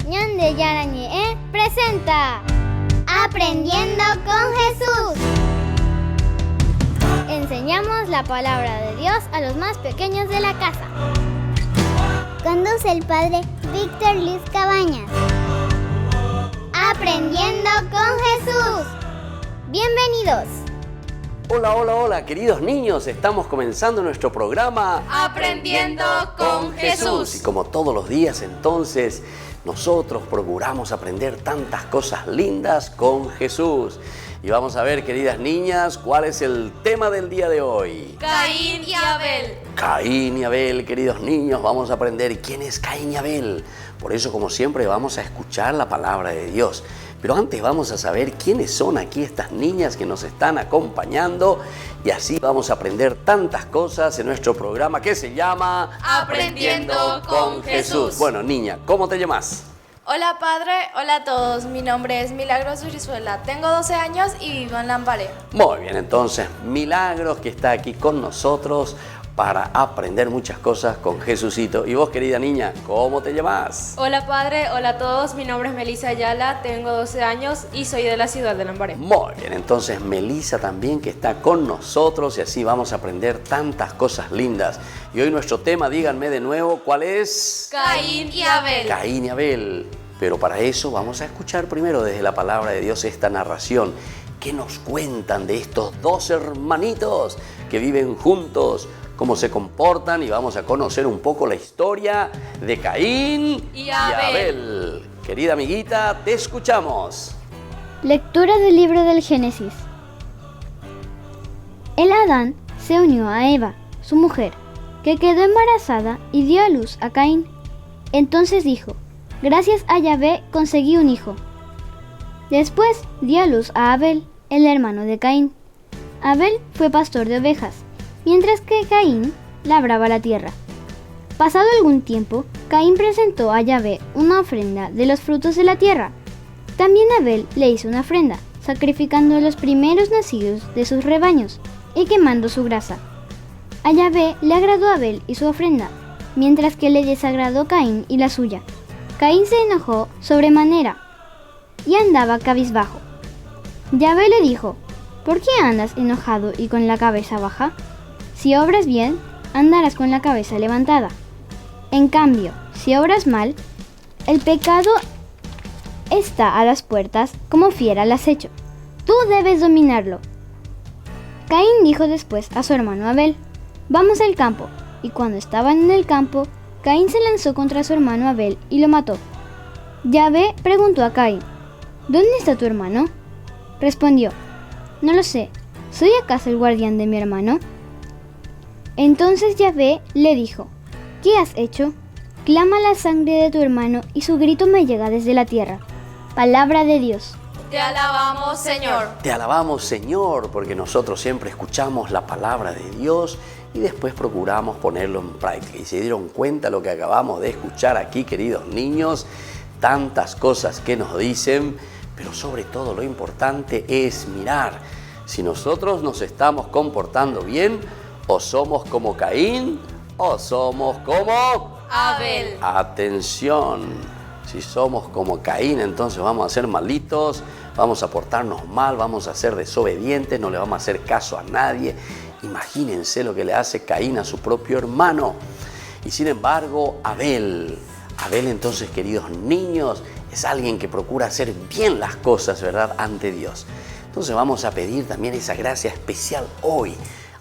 Ñande Yarañe presenta Aprendiendo con Jesús. Enseñamos la palabra de Dios a los más pequeños de la casa. Conduce el padre Víctor Luis Cabañas. Aprendiendo con Jesús. Bienvenidos. Hola, hola, hola, queridos niños, estamos comenzando nuestro programa Aprendiendo con Jesús. Y como todos los días, entonces, nosotros procuramos aprender tantas cosas lindas con Jesús. Y vamos a ver, queridas niñas, cuál es el tema del día de hoy. Caín y Abel. Caín y Abel, queridos niños, vamos a aprender quién es Caín y Abel. Por eso, como siempre, vamos a escuchar la palabra de Dios. Pero antes vamos a saber quiénes son aquí estas niñas que nos están acompañando y así vamos a aprender tantas cosas en nuestro programa que se llama Aprendiendo con Jesús. Bueno, niña, ¿cómo te llamas? Hola padre, hola a todos, mi nombre es Milagros Urizuela, tengo 12 años y vivo en Lambaré. Muy bien, entonces, Milagros que está aquí con nosotros para aprender muchas cosas con Jesucito. Y vos, querida niña, ¿cómo te llamas? Hola padre, hola a todos, mi nombre es Melissa Ayala, tengo 12 años y soy de la ciudad de Lambaré. Muy bien, entonces Melissa también que está con nosotros y así vamos a aprender tantas cosas lindas. Y hoy nuestro tema, díganme de nuevo, ¿cuál es? Caín y Abel. Caín y Abel. Pero para eso vamos a escuchar primero desde la palabra de Dios esta narración. ¿Qué nos cuentan de estos dos hermanitos que viven juntos? ¿Cómo se comportan? Y vamos a conocer un poco la historia de Caín y Abel. Querida amiguita, te escuchamos. Lectura del libro del Génesis. El Adán se unió a Eva, su mujer, que quedó embarazada y dio a luz a Caín. Entonces dijo: gracias a Yahvé conseguí un hijo. Después dio a luz a Abel, el hermano de Caín. Abel fue pastor de ovejas, mientras que Caín labraba la tierra. Pasado algún tiempo, Caín presentó a Yahvé una ofrenda de los frutos de la tierra. También Abel le hizo una ofrenda, sacrificando los primeros nacidos de sus rebaños y quemando su grasa. A Yahvé le agradó Abel y su ofrenda, mientras que le desagradó Caín y la suya. Caín se enojó sobremanera y andaba cabizbajo. Yahvé le dijo: ¿por qué andas enojado y con la cabeza baja? Si obras bien, andarás con la cabeza levantada. En cambio, si obras mal, el pecado está a las puertas como fiera al acecho. Tú debes dominarlo. Caín dijo después a su hermano Abel: vamos al campo. Y cuando estaban en el campo, Caín se lanzó contra su hermano Abel y lo mató. Yahvé preguntó a Caín: ¿dónde está tu hermano? Respondió: no lo sé. ¿Soy acaso el guardián de mi hermano? Entonces Yahvé le dijo: ¿qué has hecho? Clama la sangre de tu hermano y su grito me llega desde la tierra. Palabra de Dios. Te alabamos, Señor. Te alabamos, Señor, porque nosotros siempre escuchamos la palabra de Dios y después procuramos ponerlo en práctica. Y se dieron cuenta lo que acabamos de escuchar aquí, queridos niños, tantas cosas que nos dicen, pero sobre todo lo importante es mirar si nosotros nos estamos comportando bien, o somos como Caín, o somos como Abel. Atención, si somos como Caín, entonces vamos a ser malitos, vamos a portarnos mal, vamos a ser desobedientes, no le vamos a hacer caso a nadie. Imagínense lo que le hace Caín a su propio hermano. Y sin embargo, Abel entonces, queridos niños, es alguien que procura hacer bien las cosas, ¿verdad?, ante Dios. Entonces vamos a pedir también esa gracia especial hoy,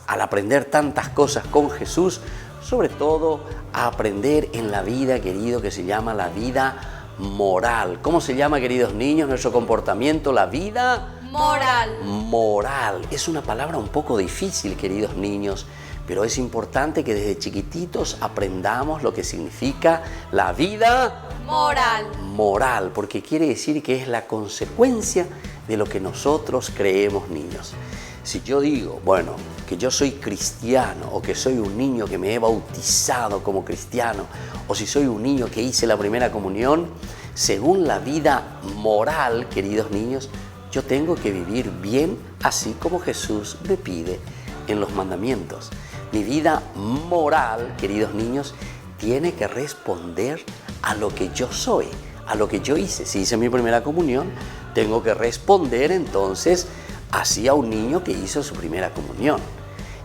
al aprender tantas cosas con Jesús, sobre todo a aprender en la vida, querido, que se llama la vida moral. ¿Cómo se llama, queridos niños, nuestro comportamiento? La vida moral. Es una palabra un poco difícil, queridos niños, pero es importante que desde chiquititos aprendamos lo que significa la vida moral, porque quiere decir que es la consecuencia de lo que nosotros creemos, niños. Si yo digo, bueno, que yo soy cristiano, o que soy un niño que me he bautizado como cristiano, o si soy un niño que hice la primera comunión, según la vida moral, queridos niños, yo tengo que vivir bien, así como Jesús me pide en los mandamientos. Mi vida moral, queridos niños, tiene que responder a lo que yo soy, a lo que yo hice. Si hice mi primera comunión, tengo que responder entonces así a un niño que hizo su primera comunión.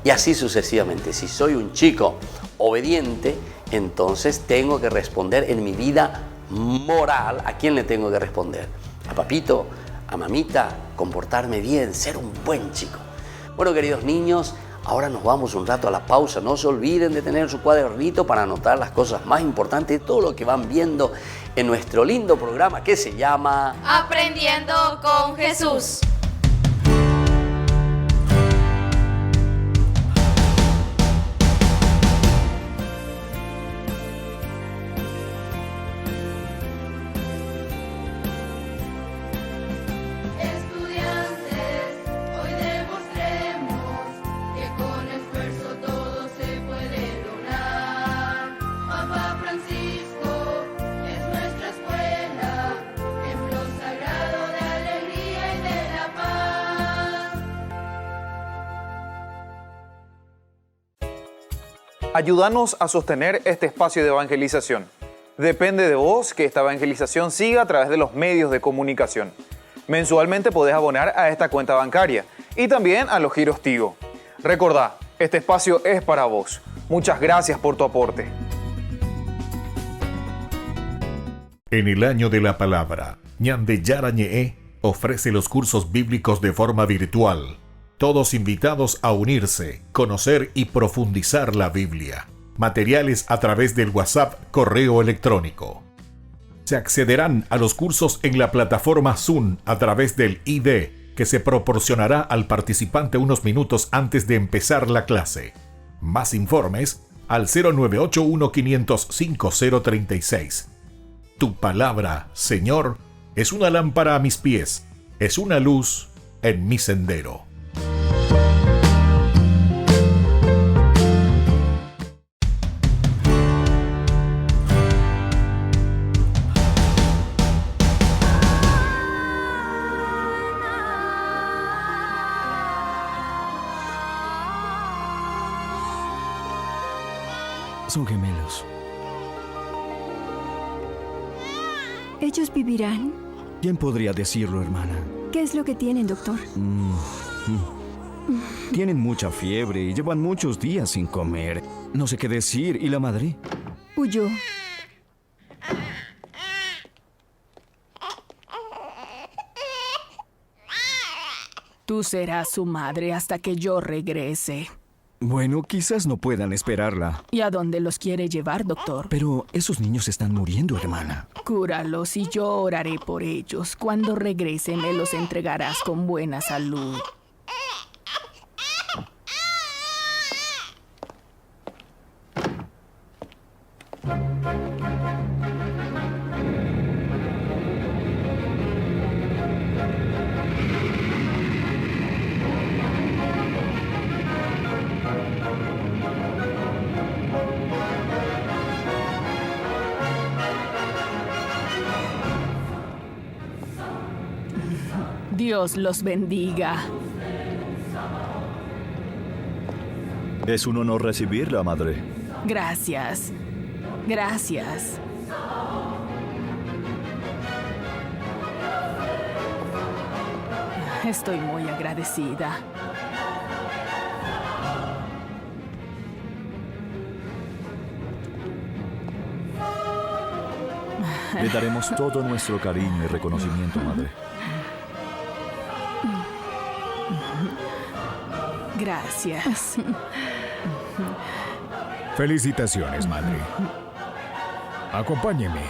Y así sucesivamente. Si soy un chico obediente, entonces tengo que responder en mi vida moral. ¿A quién le tengo que responder? A papito, a mamita, comportarme bien, ser un buen chico. Bueno, queridos niños, ahora nos vamos un rato a la pausa. No se olviden de tener su cuadernito para anotar las cosas más importantes de todo lo que van viendo en nuestro lindo programa que se llama Aprendiendo con Jesús. Ayúdanos a sostener este espacio de evangelización. Depende de vos que esta evangelización siga a través de los medios de comunicación. Mensualmente podés abonar a esta cuenta bancaria y también a los giros Tigo. Recordá, este espacio es para vos. Muchas gracias por tu aporte. En el año de la palabra, Ñande Yarañe ofrece los cursos bíblicos de forma virtual. Todos invitados a unirse, conocer y profundizar la Biblia. Materiales a través del WhatsApp, correo electrónico. Se accederán a los cursos en la plataforma Zoom a través del ID, que se proporcionará al participante unos minutos antes de empezar la clase. Más informes al 0981-500-5036. Tu palabra, Señor, es una lámpara a mis pies, es una luz en mi sendero. Son gemelos. ¿Ellos vivirán? ¿Quién podría decirlo, hermana? ¿Qué es lo que tienen, doctor? Tienen mucha fiebre y llevan muchos días sin comer. No sé qué decir. ¿Y la madre? Huyó. Tú serás su madre hasta que yo regrese. Bueno, quizás no puedan esperarla. ¿Y a dónde los quiere llevar, doctor? Pero esos niños están muriendo, hermana. Cúralos y yo oraré por ellos. Cuando regrese me los entregarás con buena salud. Dios los bendiga. Es un honor recibirla, madre. Gracias. Gracias. Estoy muy agradecida. Le daremos todo nuestro cariño y reconocimiento, madre. Gracias. Felicitaciones, madre. Acompáñeme.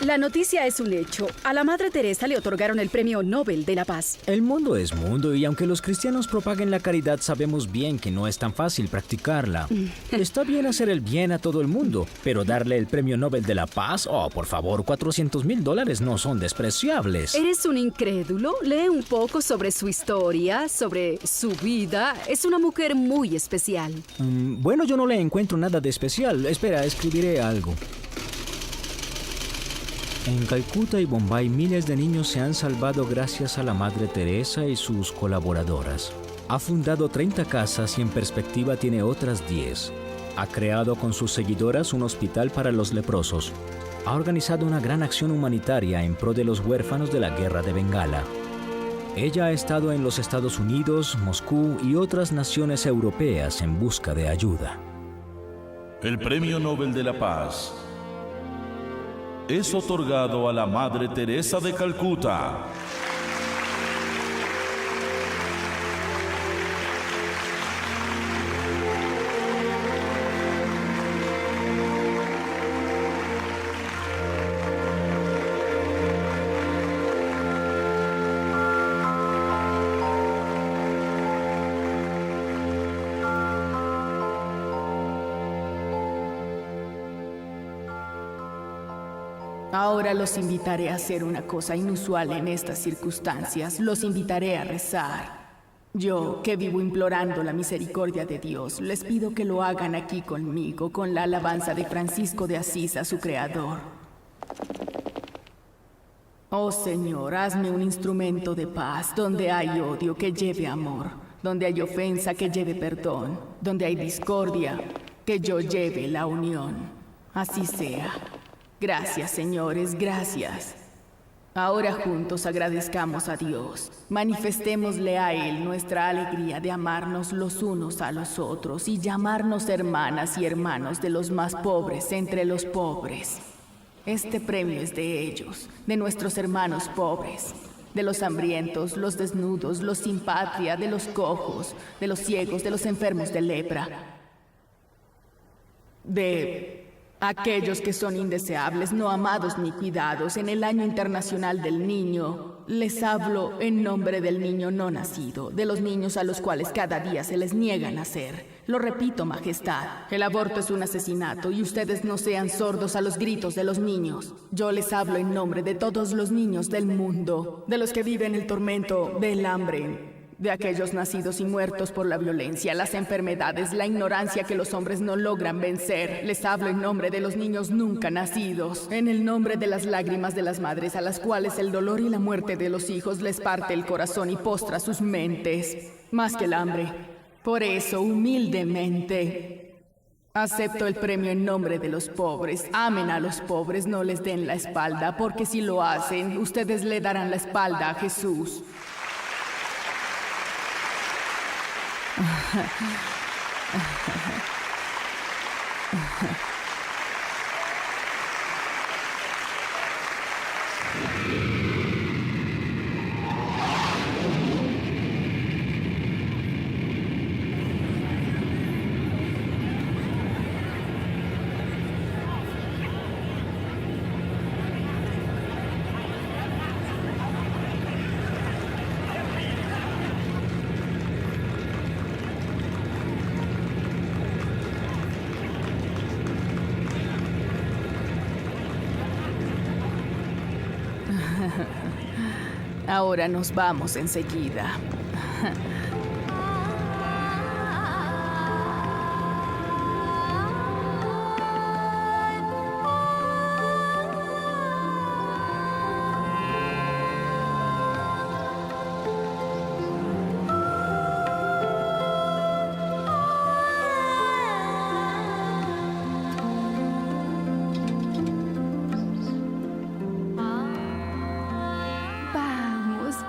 La noticia es un hecho. A la Madre Teresa le otorgaron el Premio Nobel de la Paz. El mundo es mundo y aunque los cristianos propaguen la caridad, sabemos bien que no es tan fácil practicarla. Está bien hacer el bien a todo el mundo, pero darle el Premio Nobel de la Paz, oh, por favor, $400,000 no son despreciables. ¿Eres un incrédulo? Lee un poco sobre su historia, sobre su vida. Es una mujer muy especial. Bueno, yo no le encuentro nada de especial. Espera, escribiré algo. En Calcuta y Bombay, miles de niños se han salvado gracias a la Madre Teresa y sus colaboradoras. Ha fundado 30 casas y en perspectiva tiene otras 10. Ha creado con sus seguidoras un hospital para los leprosos. Ha organizado una gran acción humanitaria en pro de los huérfanos de la guerra de Bengala. Ella ha estado en los Estados Unidos, Moscú y otras naciones europeas en busca de ayuda. El Premio Nobel de la Paz es otorgado a la Madre Teresa de Calcuta. Ahora los invitaré a hacer una cosa inusual en estas circunstancias. Los invitaré a rezar. Yo, que vivo implorando la misericordia de Dios, les pido que lo hagan aquí conmigo, con la alabanza de Francisco de Asís a su Creador. Oh Señor, hazme un instrumento de paz. Donde hay odio, que lleve amor. Donde hay ofensa, que lleve perdón. Donde hay discordia, que yo lleve la unión. Así sea. Gracias, señores, gracias. Ahora juntos agradezcamos a Dios. Manifestémosle a Él nuestra alegría de amarnos los unos a los otros y llamarnos hermanas y hermanos de los más pobres entre los pobres. Este premio es de ellos, de nuestros hermanos pobres, de los hambrientos, los desnudos, los sin patria, de los cojos, de los ciegos, de los enfermos de lepra, de aquellos que son indeseables, no amados ni cuidados. En el Año Internacional del Niño, les hablo en nombre del niño no nacido, de los niños a los cuales cada día se les niega nacer. Lo repito, Majestad, el aborto es un asesinato y ustedes no sean sordos a los gritos de los niños. Yo les hablo en nombre de todos los niños del mundo, de los que viven el tormento del hambre, de aquellos nacidos y muertos por la violencia, las enfermedades, la ignorancia que los hombres no logran vencer. Les hablo en nombre de los niños nunca nacidos, en el nombre de las lágrimas de las madres a las cuales el dolor y la muerte de los hijos les parte el corazón y postra sus mentes, más que el hambre. Por eso, humildemente, acepto el premio en nombre de los pobres. Amen a los pobres, no les den la espalda, porque si lo hacen, ustedes le darán la espalda a Jesús. Ahora nos vamos enseguida.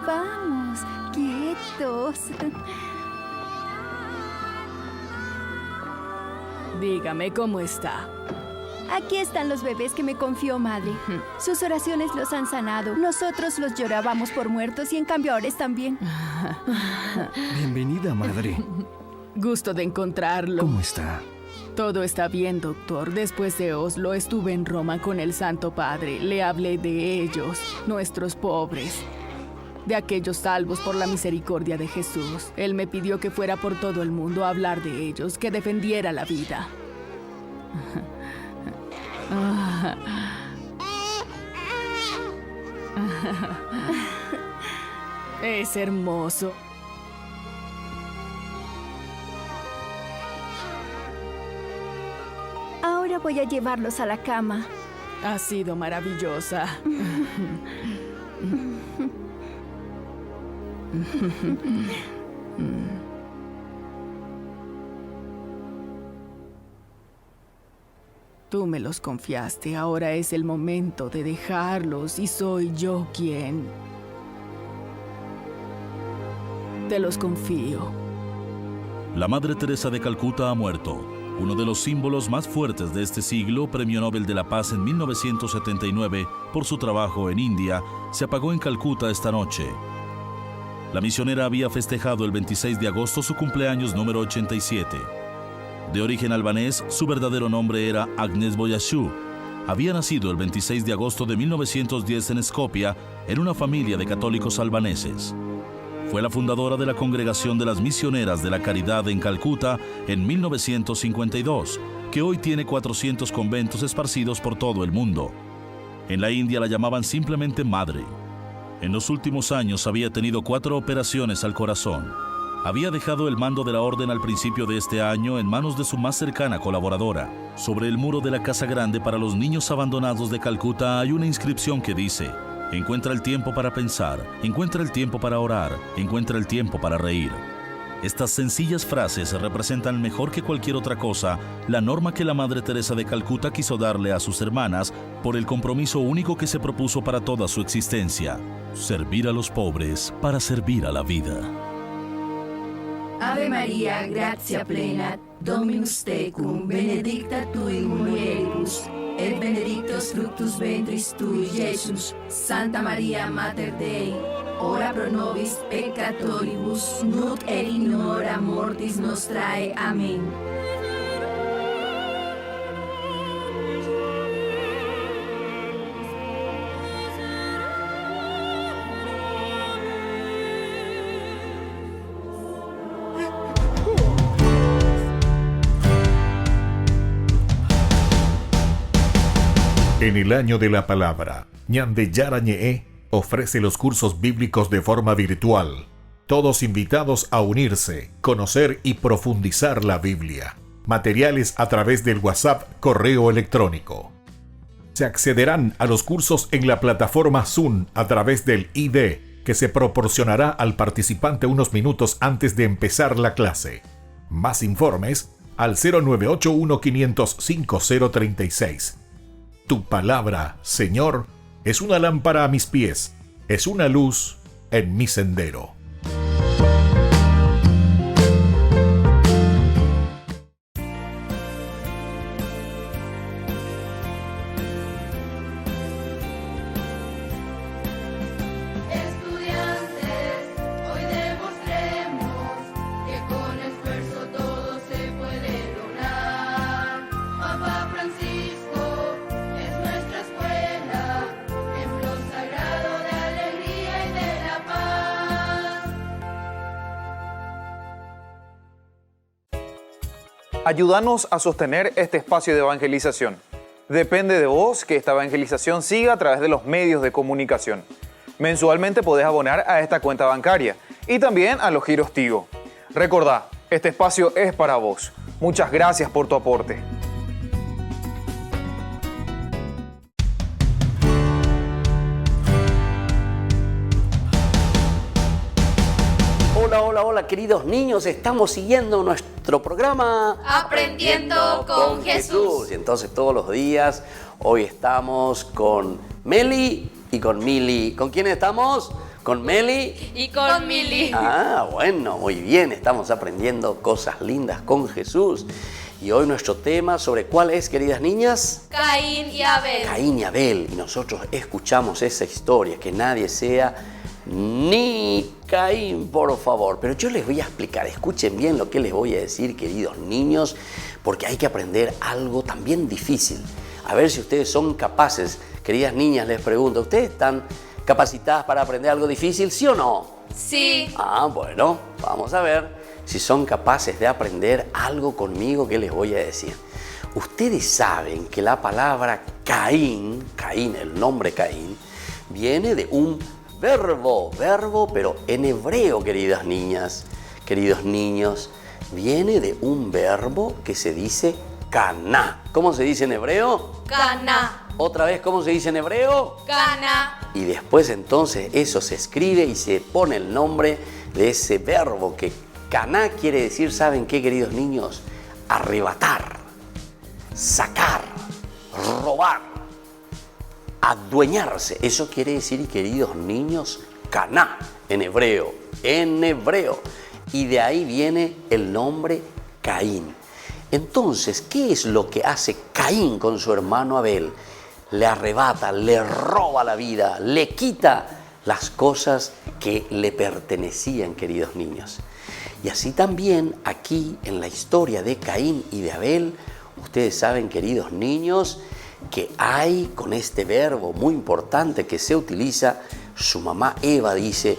Vamos, quietos. Dígame, ¿cómo está? Aquí están los bebés que me confió madre. Sus oraciones los han sanado. Nosotros los llorábamos por muertos y en cambio ahora están bien. Bienvenida, madre. Gusto de encontrarlo. ¿Cómo está? Todo está bien, doctor. Después de Oslo estuve en Roma con el Santo Padre. Le hablé de ellos, nuestros pobres, de aquellos salvos por la misericordia de Jesús. Él me pidió que fuera por todo el mundo a hablar de ellos, que defendiera la vida. Es hermoso. Ahora voy a llevarlos a la cama. Ha sido maravillosa. Tú me los confiaste, ahora es el momento de dejarlos y soy yo quien te los confío. La Madre Teresa de Calcuta ha muerto. Uno de los símbolos más fuertes de este siglo, Premio Nobel de la Paz en 1979 por su trabajo en India, se apagó en Calcuta esta noche. La misionera había festejado el 26 de agosto su cumpleaños número 87. De origen albanés, su verdadero nombre era Agnes Boyashu. Había nacido el 26 de agosto de 1910 en Skopje, en una familia de católicos albaneses. Fue la fundadora de la Congregación de las Misioneras de la Caridad en Calcuta en 1952, que hoy tiene 400 conventos esparcidos por todo el mundo. En la India la llamaban simplemente Madre. En los últimos años había tenido 4 operaciones al corazón. Había dejado el mando de la orden al principio de este año en manos de su más cercana colaboradora. Sobre el muro de la Casa Grande para los niños abandonados de Calcuta hay una inscripción que dice: encuentra el tiempo para pensar, encuentra el tiempo para orar, encuentra el tiempo para reír. Estas sencillas frases representan mejor que cualquier otra cosa la norma que la Madre Teresa de Calcuta quiso darle a sus hermanas por el compromiso único que se propuso para toda su existencia: servir a los pobres para servir a la vida. Ave Maria, gratia plena, Dominus tecum, benedicta tu in mulieribus, et benedictus fructus ventris tui, Iesus. Santa Maria, Mater Dei, ora pro nobis peccatoribus, nunc et in hora mortis nostrae. Amén. En el año de la palabra, Ñande Yarañe ofrece los cursos bíblicos de forma virtual. Todos invitados a unirse, conocer y profundizar la Biblia. Materiales a través del WhatsApp, correo electrónico. Se accederán a los cursos en la plataforma Zoom a través del ID, que se proporcionará al participante unos minutos antes de empezar la clase. Más informes al 0981 505 036. Tu palabra, Señor, es una lámpara a mis pies, es una luz en mi sendero. Ayúdanos a sostener este espacio de evangelización. Depende de vos que esta evangelización siga a través de los medios de comunicación. Mensualmente podés abonar a esta cuenta bancaria y también a los giros Tigo. Recordá, este espacio es para vos. Muchas gracias por tu aporte. Hola, queridos niños, estamos siguiendo nuestro programa Aprendiendo con Jesús. Y entonces todos los días, hoy estamos con Meli y con Mili. ¿Con quién estamos? ¿Con Meli? Y con Mili. Ah, bueno, muy bien, estamos aprendiendo cosas lindas con Jesús. Y hoy nuestro tema, ¿sobre cuál es, queridas niñas? Caín y Abel. Caín y Abel. Y nosotros escuchamos esa historia, que nadie sea ni Caín, por favor. Pero yo les voy a explicar, escuchen bien lo que les voy a decir, queridos niños, porque hay que aprender algo también difícil. A ver si ustedes son capaces, queridas niñas, les pregunto, ¿ustedes están capacitadas para aprender algo difícil, sí o no? Sí. Bueno, vamos a ver si son capaces de aprender algo conmigo que les voy a decir. Ustedes saben que la palabra Caín, el nombre Caín, viene de un verbo, pero en hebreo, queridas niñas, queridos niños, viene de un verbo que se dice caná. ¿Cómo se dice en hebreo? Caná. Otra vez, ¿cómo se dice en hebreo? Caná. Y después entonces eso se escribe y se pone el nombre de ese verbo que caná quiere decir, ¿saben qué, queridos niños? Arrebatar, sacar, robar, adueñarse. Eso quiere decir, queridos niños, caná en hebreo, Y de ahí viene el nombre Caín. Entonces, ¿qué es lo que hace Caín con su hermano Abel? Le arrebata, le roba la vida, le quita las cosas que le pertenecían, queridos niños. Y así también aquí en la historia de Caín y de Abel, ustedes saben, queridos niños, que hay con este verbo muy importante que se utiliza, su mamá Eva dice,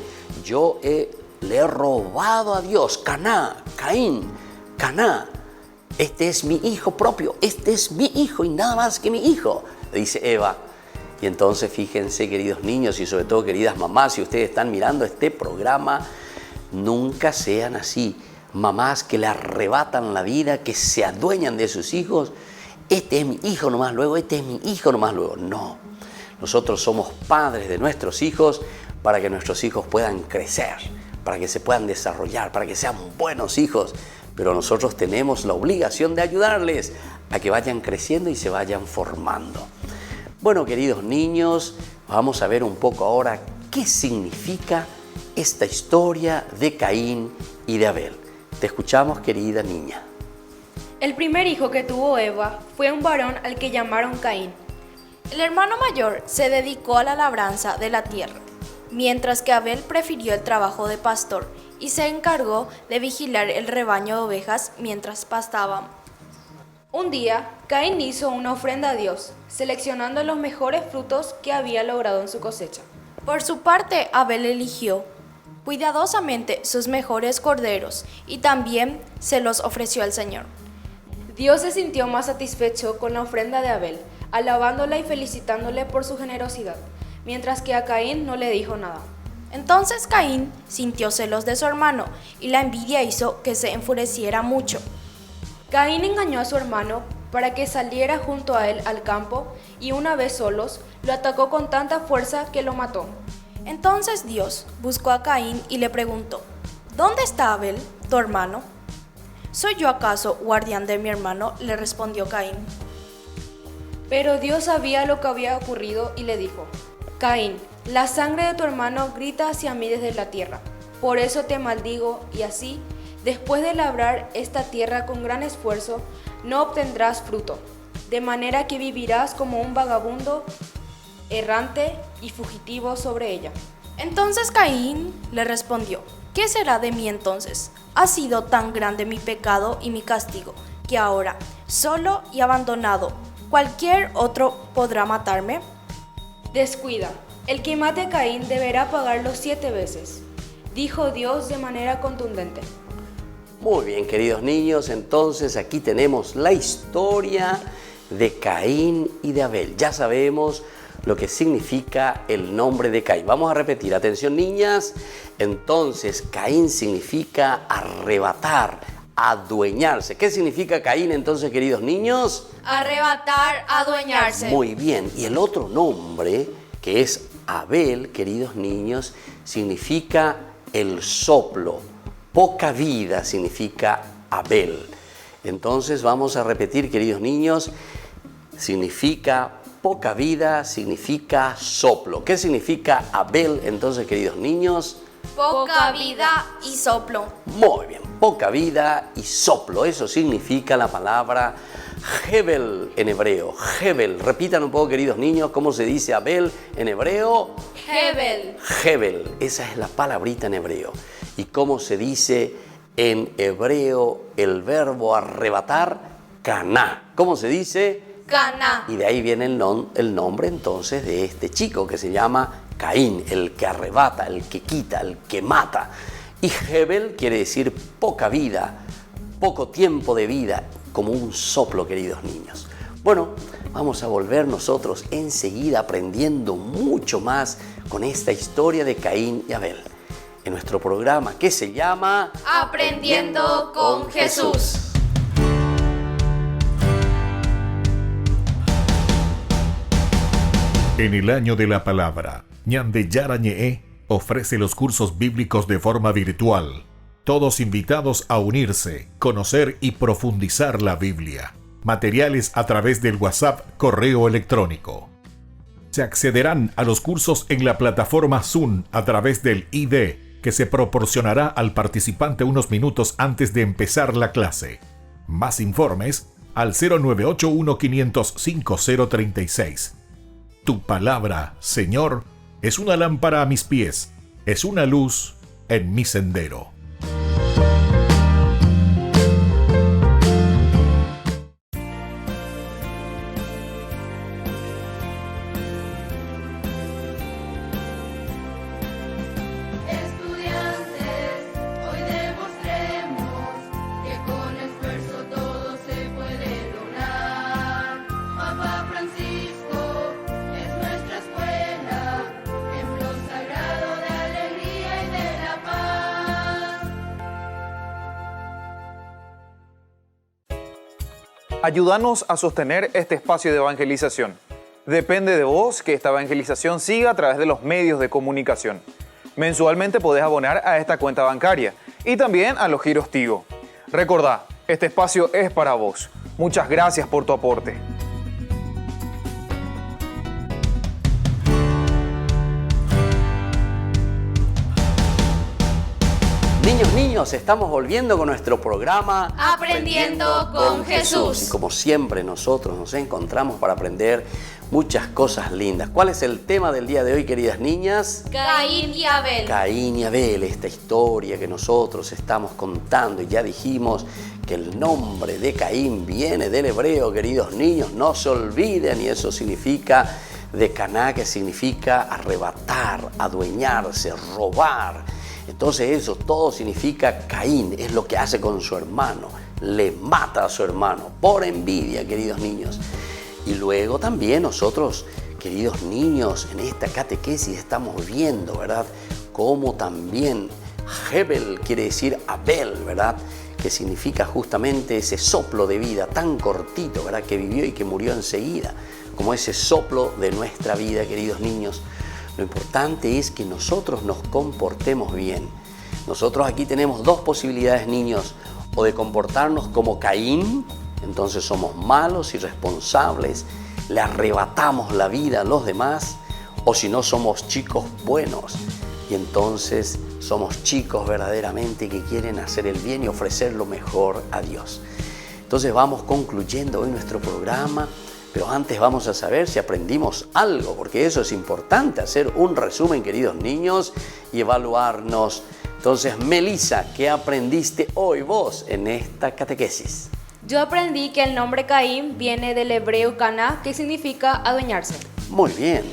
le he robado a Dios, Caín, Caná, este es mi hijo propio, este es mi hijo y nada más que mi hijo, dice Eva. Y entonces fíjense, queridos niños y sobre todo queridas mamás, si ustedes están mirando este programa, nunca sean así, mamás que le arrebatan la vida, que se adueñan de sus hijos. Este es mi hijo nomás luego, este es mi hijo nomás luego. No, nosotros somos padres de nuestros hijos para que nuestros hijos puedan crecer, para que se puedan desarrollar, para que sean buenos hijos. Pero nosotros tenemos la obligación de ayudarles a que vayan creciendo y se vayan formando. Bueno, queridos niños, vamos a ver un poco ahora qué significa esta historia de Caín y de Abel. Te escuchamos, querida niña. El primer hijo que tuvo Eva fue un varón al que llamaron Caín. El hermano mayor se dedicó a la labranza de la tierra, mientras que Abel prefirió el trabajo de pastor y se encargó de vigilar el rebaño de ovejas mientras pastaban. Un día, Caín hizo una ofrenda a Dios, seleccionando los mejores frutos que había logrado en su cosecha. Por su parte, Abel eligió cuidadosamente sus mejores corderos y también se los ofreció al Señor. Dios se sintió más satisfecho con la ofrenda de Abel, alabándola y felicitándole por su generosidad, mientras que a Caín no le dijo nada. Entonces Caín sintió celos de su hermano y la envidia hizo que se enfureciera mucho. Caín engañó a su hermano para que saliera junto a él al campo y una vez solos, lo atacó con tanta fuerza que lo mató. Entonces Dios buscó a Caín y le preguntó, ¿dónde está Abel, tu hermano? ¿Soy yo acaso guardián de mi hermano?, le respondió Caín. Pero Dios sabía lo que había ocurrido y le dijo, Caín, la sangre de tu hermano grita hacia mí desde la tierra. Por eso te maldigo y así, después de labrar esta tierra con gran esfuerzo, no obtendrás fruto, de manera que vivirás como un vagabundo, errante y fugitivo sobre ella. Entonces Caín le respondió, ¿qué será de mí entonces? Ha sido tan grande mi pecado y mi castigo, que ahora, solo y abandonado, ¿cualquier otro podrá matarme? Descuida, el que mate a Caín deberá pagarlo 7 veces, dijo Dios de manera contundente. Muy bien, queridos niños, entonces aquí tenemos la historia de Caín y de Abel. Ya sabemos lo que significa el nombre de Caín. Vamos a repetir, atención niñas, entonces Caín significa arrebatar, adueñarse. ¿Qué significa Caín entonces, queridos niños? Arrebatar, adueñarse. Muy bien, y el otro nombre, que es Abel, queridos niños, significa el soplo. Poca vida significa Abel. Entonces vamos a repetir, queridos niños, significa poca vida, significa soplo. ¿Qué significa Abel entonces, queridos niños? Poca vida y soplo. Muy bien, poca vida y soplo. Eso significa la palabra Hebel en hebreo. Hebel. Repitan un poco, queridos niños, ¿cómo se dice Abel en hebreo? Hebel. Hebel. Esa es la palabrita en hebreo. ¿Y cómo se dice en hebreo el verbo arrebatar? Caná. ¿Cómo se dice? Caná. Y de ahí viene el nombre entonces de este chico que se llama Caín, el que arrebata, el que quita, el que mata. Y Hebel quiere decir poca vida, poco tiempo de vida, como un soplo, queridos niños. Bueno, vamos a volver nosotros enseguida aprendiendo mucho más con esta historia de Caín y Abel en nuestro programa que se llama Aprendiendo con Jesús. En el año de la palabra, Ñande Yarañe ofrece los cursos bíblicos de forma virtual. Todos invitados a unirse, conocer y profundizar la Biblia. Materiales a través del WhatsApp, correo electrónico. Se accederán a los cursos en la plataforma Zoom a través del ID, que se proporcionará al participante unos minutos antes de empezar la clase. Más informes al 0981-500-5036. Tu palabra, Señor, es una lámpara a mis pies, es una luz en mi sendero. Ayúdanos a sostener este espacio de evangelización. Depende de vos que esta evangelización siga a través de los medios de comunicación. Mensualmente podés abonar a esta cuenta bancaria y también a los giros Tigo. Recordá, este espacio es para vos. Muchas gracias por tu aporte. Niños, estamos volviendo con nuestro programa Aprendiendo con Jesús. Y como siempre nosotros nos encontramos para aprender muchas cosas lindas. ¿Cuál es el tema del día de hoy, queridas niñas? Caín y Abel. Caín y Abel, esta historia que nosotros estamos contando, y ya dijimos que el nombre de Caín viene del hebreo, queridos niños, no se olviden, y eso significa de Caná, que significa arrebatar, adueñarse, robar. Entonces eso todo significa Caín, es lo que hace con su hermano, le mata a su hermano por envidia, queridos niños. Y luego también nosotros, queridos niños, en esta catequesis estamos viendo, ¿verdad?, cómo también Hebel quiere decir Abel, ¿verdad?, que significa justamente ese soplo de vida tan cortito, ¿verdad?, que vivió y que murió enseguida, como ese soplo de nuestra vida, queridos niños. Lo importante es que nosotros nos comportemos bien. Nosotros aquí tenemos dos posibilidades, niños, o de comportarnos como Caín, entonces somos malos, irresponsables, le arrebatamos la vida a los demás, o si no, somos chicos buenos y entonces somos chicos verdaderamente que quieren hacer el bien y ofrecer lo mejor a Dios. Entonces vamos concluyendo hoy nuestro programa. Pero antes vamos a saber si aprendimos algo, porque eso es importante, hacer un resumen, queridos niños, y evaluarnos. Entonces, Melissa, ¿qué aprendiste hoy vos en esta catequesis? Yo aprendí que el nombre Caín viene del hebreo Caná, que significa adueñarse. Muy bien,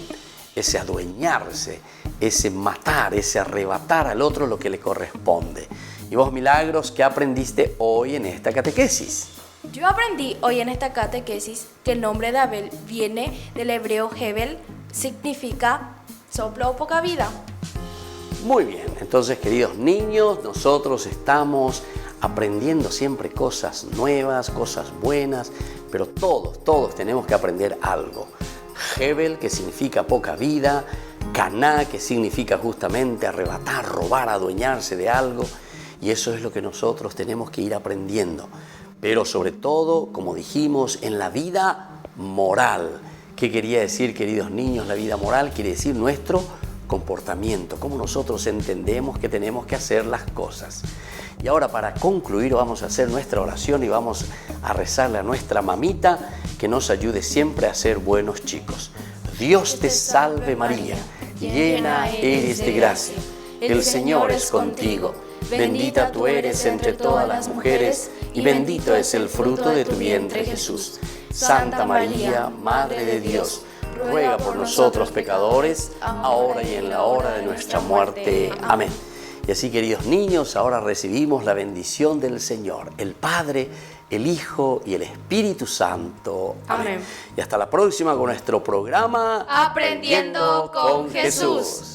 ese adueñarse, ese matar, ese arrebatar al otro lo que le corresponde. ¿Y vos, Milagros, qué aprendiste hoy en esta catequesis? Yo aprendí hoy en esta catequesis que el nombre de Abel viene del hebreo Hebel, significa soplo o poca vida. Muy bien, entonces, queridos niños, nosotros estamos aprendiendo siempre cosas nuevas, cosas buenas, pero todos tenemos que aprender algo. Hebel, que significa poca vida, Caná, que significa justamente arrebatar, robar, adueñarse de algo, y eso es lo que nosotros tenemos que ir aprendiendo. Pero sobre todo, como dijimos, en la vida moral. ¿Qué quería decir, queridos niños? La vida moral quiere decir nuestro comportamiento, cómo nosotros entendemos que tenemos que hacer las cosas. Y ahora, para concluir, vamos a hacer nuestra oración y vamos a rezarle a nuestra mamita que nos ayude siempre a ser buenos chicos. Dios te salve María, llena eres de gracia, el Señor es contigo. Bendita tú eres entre todas las mujeres y bendito es el fruto de tu vientre, Jesús. Santa María, Madre de Dios, ruega por nosotros pecadores, ahora y en la hora de nuestra muerte. Amén. Y así, queridos niños, ahora recibimos la bendición del Señor, el Padre, el Hijo y el Espíritu Santo. Amén. Y hasta la próxima con nuestro programa Aprendiendo con Jesús.